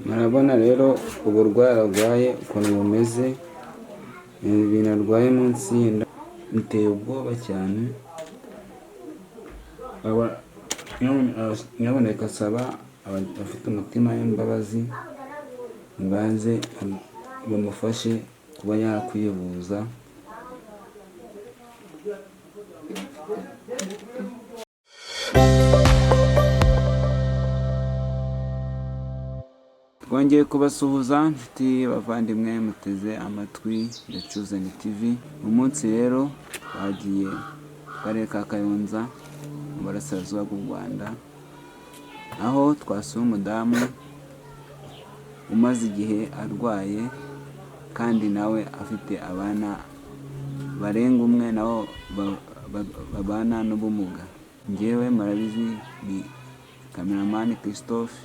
Murabona rero uburwayi arwaye ukuntu bumeze, ibintu arwaye munsi y'inda biteye ubwoba cyane. Nyabuneka asaba abafite umutima w'imbabazi mubanze bamufashe kuba yakwivuza. Twongeye kubasuhuza nshuti bavandimwe muteze amatwi ya Chosen TV. Umunsi rero bagiye mu karere ka Kayonza mu burasirazuba bw'u Rwanda, aho twasuye umudamu umaze igihe arwaye kandi nawe afite abana barenga umwe nabo babana n'ubumuga. Njyewe murabizi ni Cameraman Christophe.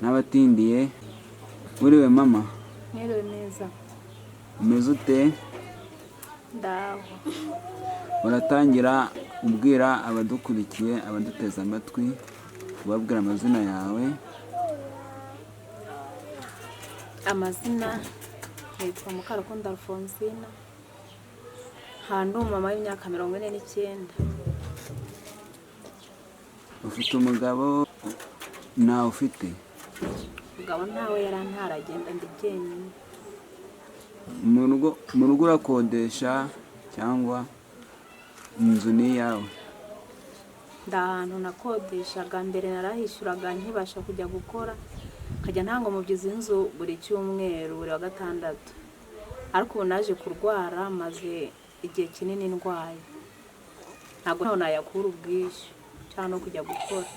N'abatindiye uriwe mama? Niriwe neza. Umeze ute? Ndaho. Uratangira ubwira abadukurikiye, abaduteze amatwi, ubabwira amazina yawe. Amazina yitwa Mukarukundo Alphonsine. Handi umumama w'imyaka 49. Ufite umugabo? Nawe ufite? Umugabo ntawe yarantaragenda ndi byenyine. Mu rugo urakodesha cyangwa inzu ni iyawe? Nda ahantu nakodeshaga mbere narahishyuraga nkibasha kujya gukora, nkajya ntanga umubyizi inzu buri cyumweru buri wa gatandatu. Ariko ubu naje kurwara maze igihe kinini ndwaye, ntabwo nayakura ubwishyu cyangwa kujya gukora.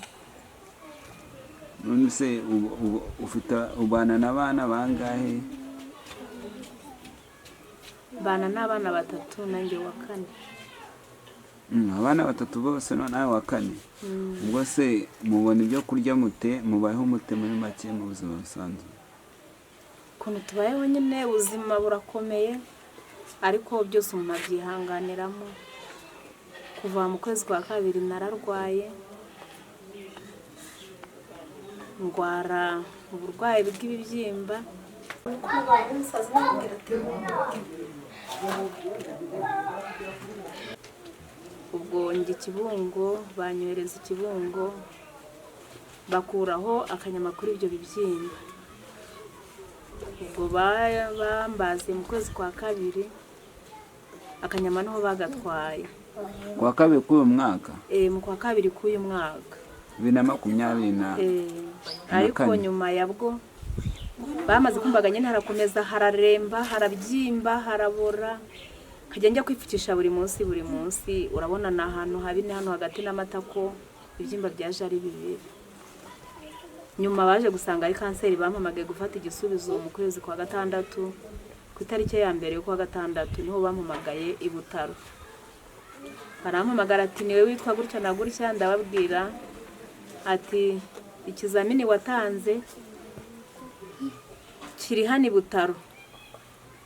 None se ubana n'abana bangahe? Bana n'abana 3 nanjye wa 4. Abana 3 bose nawe wa 4. Ubwo se mubona ibyo kurya mute, mubayeho mute muri make mu buzima busanzwe? Ukuntu tubayeho nyine ubuzima burakomeye, ariko byose umuntu abyihanganiramo. Kuva mu kwezi kwa 2 nararwaye, ndwara uburwayi bw'ibibyimba. Ubwo njye Kibungo banyohereza Kibungo bakuraho akanyama kuri ibyo bibyimba. Ubwo bambaze mu kwezi kwa 2 akanyama niho bagatwaye. Kwa 2 k'uyu mwaka? Mu kwa 2 k'uyu mwaka 2020. Ariko nyuma yabwo bamaze kumbaga nyine harakomeza hararemba, harabyimba, harabora. Kajya njya kwipfukisha buri munsi. Urabona na ahantu habi ni hano hagati n'amatako, ibyimba byaje ari bibi. Nyuma baje gusanga ari kanseri, bampamagaye gufata igisubizo mu kwezi kwa 6 ku itariki ya mbere yo kwa 6 niho bampamagaye i Butaro. Barampamagara ati niwe witwa gutya na gutya, ndababwira ati ikizamini watanze kiri hano i Butaro,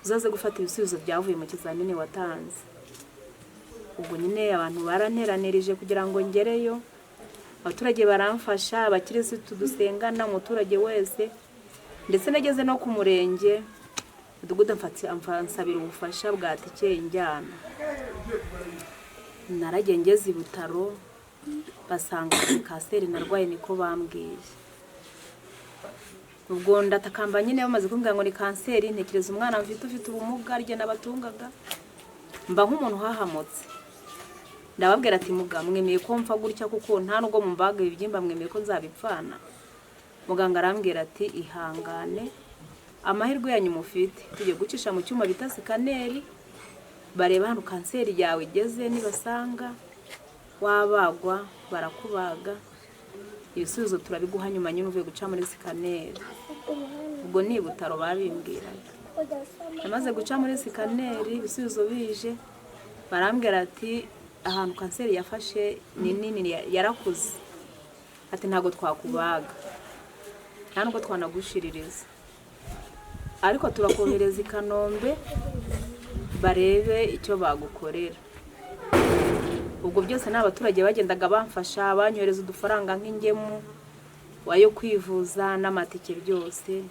uzaze gufata ibisubizo byavuye mu kizamini watanze. Ubwo nyine abantu baranteranirije kugira ngo ngereyo, abaturage baramfasha, abakirisitu dusengana, umuturage wese, ndetse nageze no ku murenge mudugudu nsabira ubufasha bwa tike injyana. Naragiye ngeze i Butaro basanga kanseri narwaye, niko bambwiye. Ubwo ndatakamba nyine bamaze kumbwira ngo ni kanseri, ntekereza umwana mfite ufite ubumuga rye nabatungaga, mba nk'umuntu hahamutse. Ndababwira ati mwemeye ko mfa gutya kuko nta nubwo mumbaga ibibyimba, mwemeye ko nzabipfana? Muganga arambwira ati ihangane, amahirwe yanyu mufite, tujye gucisha mu cyuma bita sikaneri, bareba hano kanseri yawe igeze, nibasanga wabagwa barakubaga, ibisubizo turabiguha nyuma nyine uvuye guca muri sikaneri. Ubwo ni Butaro babimbwiraga. Namaze guca muri sikaneri, ibisubizo bije barambwira ati ahantu kanseri yafashe ni nini, yarakuze, ati ntago twakubaga, nta nubwo twanagushiririza, ariko turakohereza i Kanombe barebe icyo bagukorera. ubwo byose n'abaturage bagendaga bamfasha banyohereza udufaranga nk'ingemu wayo kwivuza n'amatike byose,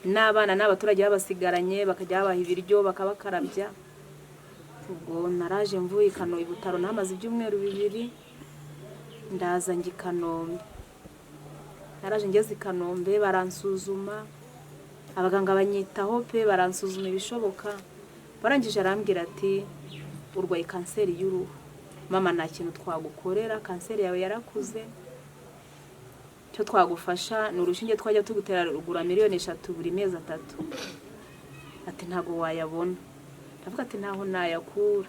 n'abana n'abaturage babasigaranye bakajya babaha ibiryo bakabakarabya. Ubwo naraje mvuye i Butaro namaze ibyumweru 2 ndaza njya i Kanombe. Naraje ngeze i Kanombe baransuzuma, abaganga banyitaho pe, baransuzuma ibishoboka, barangije arambwira ati urwaye kanseri y'uruhu, mama nta kintu twagukorera, kanseri yawe yarakuze, cyo twagufasha ni urushinge twajya tugutera rugura miliyoni 3 buri mezi 3. Ati ntago wayabona. Ndavuga ati ntaho nayakura.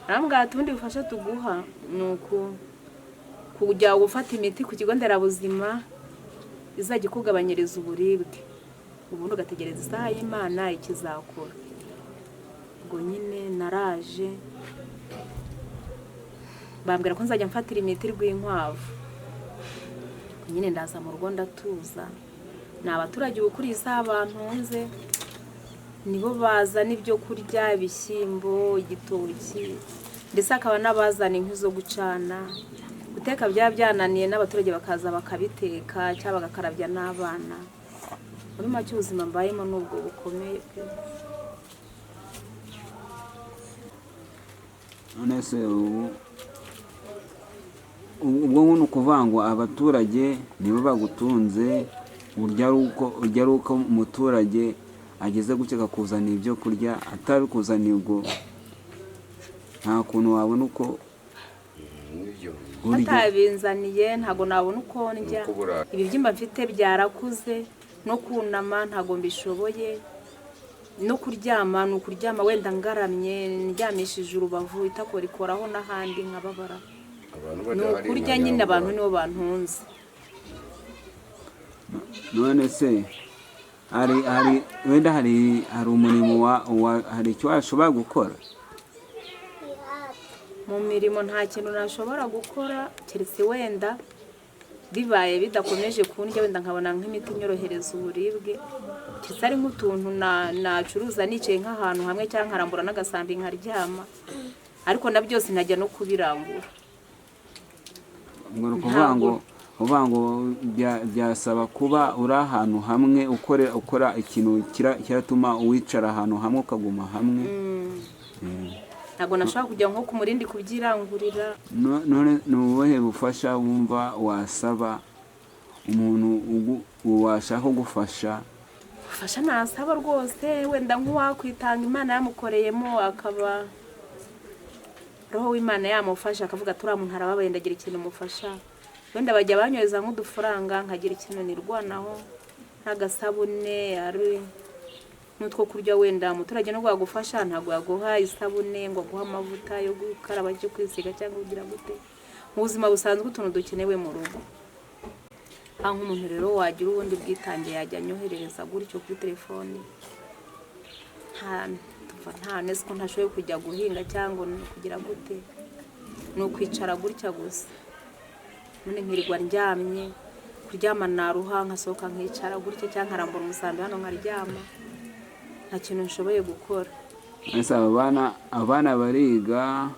Arambwira ati ubundi bufasha tuguha nuko kujya gufata imiti ku kigo nderabuzima izajya kugabanyiriza uburibwe, ubundi ugategereza isaha y'Imana ikizakora. Ubwo nyine naraje bambwira ko nzajya mfatira imiti rw'inkwavu. Nyine ndaza mu rugo ndatuza, ni abaturage ukuriye isaha bantunze, nibo bazana ibyo kurya, ibishyimbo, igitoki, ndetse akaba n'abazana inkwi zo gucana. Guteka byaba byananiye n'abaturage bakaza bakabiteka cyangwa bagakarabya n'abana. Muri make ubuzima mbayemo n'ubwo bukomeye pe. None se ubwo ni ukuvuga ngo abaturage nibo bagutunze, urya ari uko umuturage ageze gukeka kuzana ibyo kurya, atari kuzaniye ubwo nta kuntu wabona uko atabinzaniye, ntago nabona uko ndya. Ibibyimba mfite byarakuze, no kunama ntago mbishoboye, no kuryama ni ukuryama wenda ngaramye ndyamishije urubavu itako rikoraho n'ahandi nkababara. Ni ukurya nyine abantu nibo bantunze. None se wenda hari umurimo hari icyo washobora gukora? Mu mirimo nta kintu nashobora gukora, keretse wenda bibaye bidakomeje kundya, wenda nkabona nk'imiti nyorohereza uburibwe, keretse ari nk'utuntu nacuruza nicaye nk'ahantu hamwe cyangwa nkarambura n'agasambi nkaryama, ariko na byose nkajya no kubirangura. uvuga ngo byasaba kuba uri ahantu hamwe ukora ikintu kiratuma wicara ahantu hamwe ukaguma hamwe. Ntabwo nashaka kujya nko ku murindi kubyirangurira. None ni ubuhe bufasha wumva wasaba umuntu washaka kugufasha? Ufasha nasaba rwose, wenda nk'uwakwitanga Imana yamukoreyemo akaba roho w'Imana yamufasha, akavuga turi umuntu arababaye ndagira ikintu mufasha, wenda bajya banyohereza nk'udufaranga nkagira ikintu nirwanaho, nk'agasabune ari n'utwo kurya. Wenda umuturage no gwagufasha ntago yaguha isabune ngo aguha amavuta yo gukaraba cyo kwisiga cyangwa kugira gute, mu buzima busanzwe utuntu dukenewe mu rugo. Nk'umuntu rero wagira ubundi bwitange yajya anyoherereza gutyo kuri telefone, nta nese ko ntashoboye kujya guhinga cyangwa kugira gute, ni ukwicara gutya gusa. None nkirirwa ndyamye, kuryama naruha nkasohoka nkicara gutya cyangwa nkarambura umusambi hano nkaryama, nta kintu nshoboye gukora. Ese abana bariga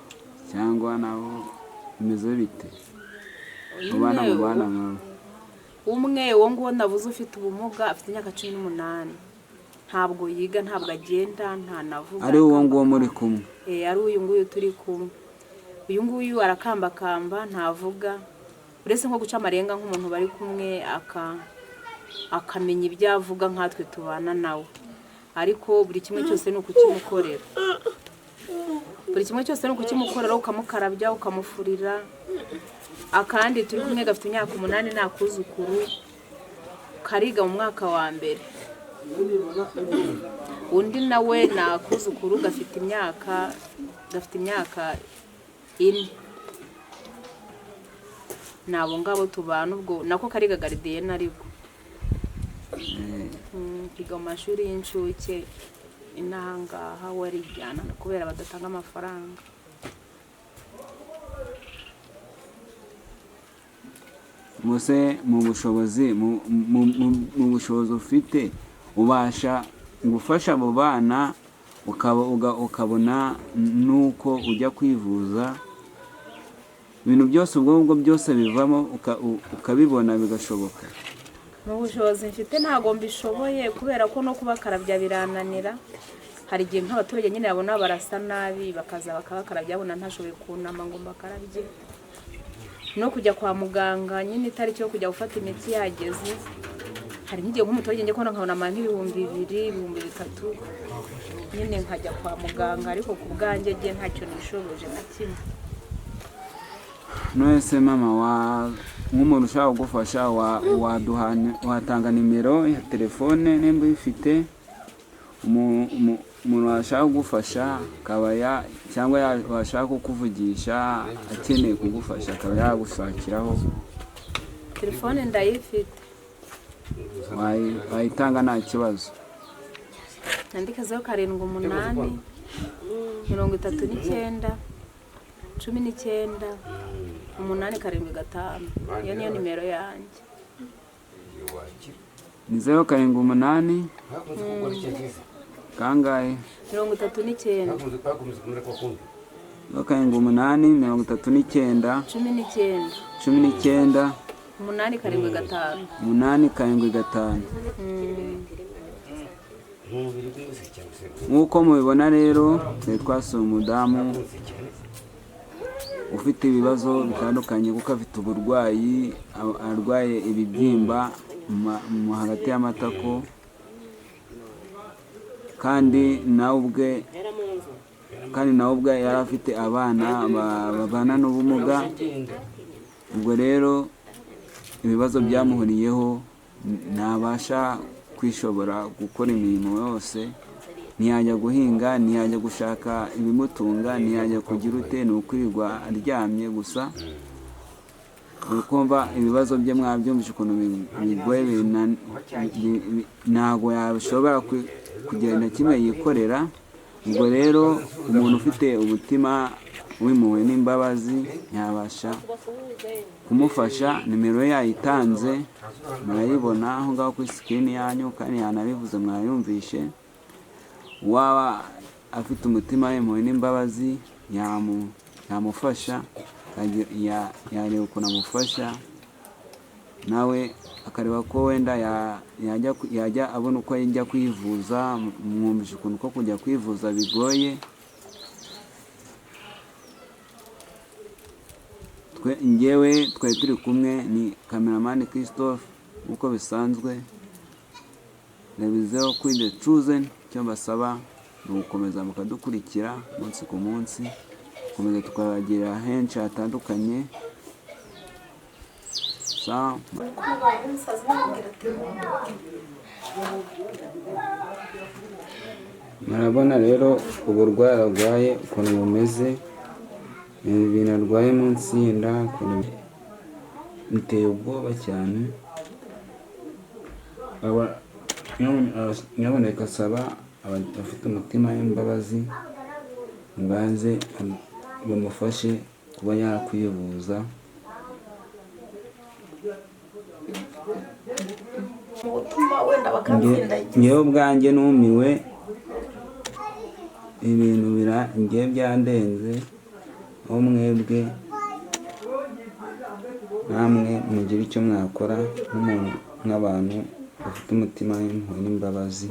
cyangwa nabo bimeze bite? Abana mu bana nkawe? Umwe uwo nguwo navuze ufite ubumuga afite imyaka 18, ntabwo yiga, ntabwo agenda, nta navuga. Ari uwo nguwo muri kumwe? Ari uyu nguyu turi kumwe. Uyu nguyu arakambakamba ntavuga, uretse nko guca amarenga nk'umuntu bari kumwe akamenya ibyo avuga nkatwe tubana nawe, ariko buri kimwe cyose ni ukukimukorera. Buri kimwe cyose ni ukukimukorera, ukamukarabya ukamufurira. Akandi turi kumwe gafite imyaka 8 nakuzukuru, kariga mu mwaka wa mbere. Undi nawe nakuzukuru gafite imyaka 4. Nabo ngabo tubana, ubwo nako kariga garidiyene ariko kiga mu mashuri y'incuke inahangaha warijyana kubera badatanga amafaranga. Muse mu bushobozi ufite ubasha gufasha abo bana ukabona nuko ujya kwivuza ibintu byose ubwo byose bivamo ukabibona bigashoboka. mu bushobozi mfite ntabwo mbishoboye kubera ko no kubakarabya birananira. Hari igihe nk'abaturage nyine babona barasa nabi bakaza bakabakarabya babona ntashoboye kunama ngo mbakarabye, no kujya kwa muganga nyine itariki yo kujya gufata imiti yageze. Hari nk'igihe nk'umuturage njye kubona nkabona nk'ibihumbi 2,000, ibihumbi 3 nyine nkajya kwa muganga, ariko ku bwanjye njye ntacyo nishoboje na kimwe. Nonese mama, nk'umuntu ushaka kugufasha watanga nimero ya telefone nimba uyifite, umuntu washaka kugufasha akaba cyangwa washaka kukuvugisha akeneye kugufasha akaba yagushakiraho. Telefone ndayifite, wayitanga nta kibazo. nandikazeho 78 39 19 875. Iyo niyo nimero yanjye. Ni 078 kangahe 39 078 39 19 875. 875. Nk'uko mubibona rero, twasuye umudamu ufite ibibazo bitandukanye kuko afite uburwayi, arwaye ibibyimba hagati y'amatako, kandi nawe ubwe yari afite abana babana n'ubumuga. Ubwo rero ibibazo byamuhuriyeho, ntabasha kwishobora gukora imirimo yose, ntiyajya guhinga, ntiyajya gushaka ibimutunga, ntiyajya kugira ute, ni ukwirirwa aryamye gusa. Ukumva ibibazo bye mwabyumvishe ukuntu bigoye, ntabwo yashobora kugenda kimwe yikorera. Ubwo rero umuntu ufite umutima w'impuhwe n'imbabazi yabasha kumufasha. Nimero yayitanze murayibona aho ngaho kuri screen yanyu, kandi yanabivuze mwayumvishe. Waba afite umutima w'impuhwe n'imbabazi yamufasha, yareba ukuntu amufasha, nawe akareba ko wenda yajya abona uko yajya kwivuza. Mwumvishe ukuntu ko kujya kwivuza bigoye. Twari turi kumwe, ni cameraman Christophe uko bisanzwe. Rebizeho kuri The Chosen. Icyo mbasaba ni ugukomeza mukadukurikira umunsi ku munsi, gukomeza tukabagira henshi hatandukanye. Murabona rero uburwayi arwaye ukuntu bumeze, ibintu arwaye munsi y'inda biteye ubwoba cyane. Nyaboneka asaba abafite umutima w'imbabazi baze bamufashe kuba yakwivuza. Ngewe ubwanjye numiwe, ibintu ngewe byandenze. aho mwebwe namwe mugira icyo mwakora nk'abantu bafite umutima w'impuhwe n'imbabazi.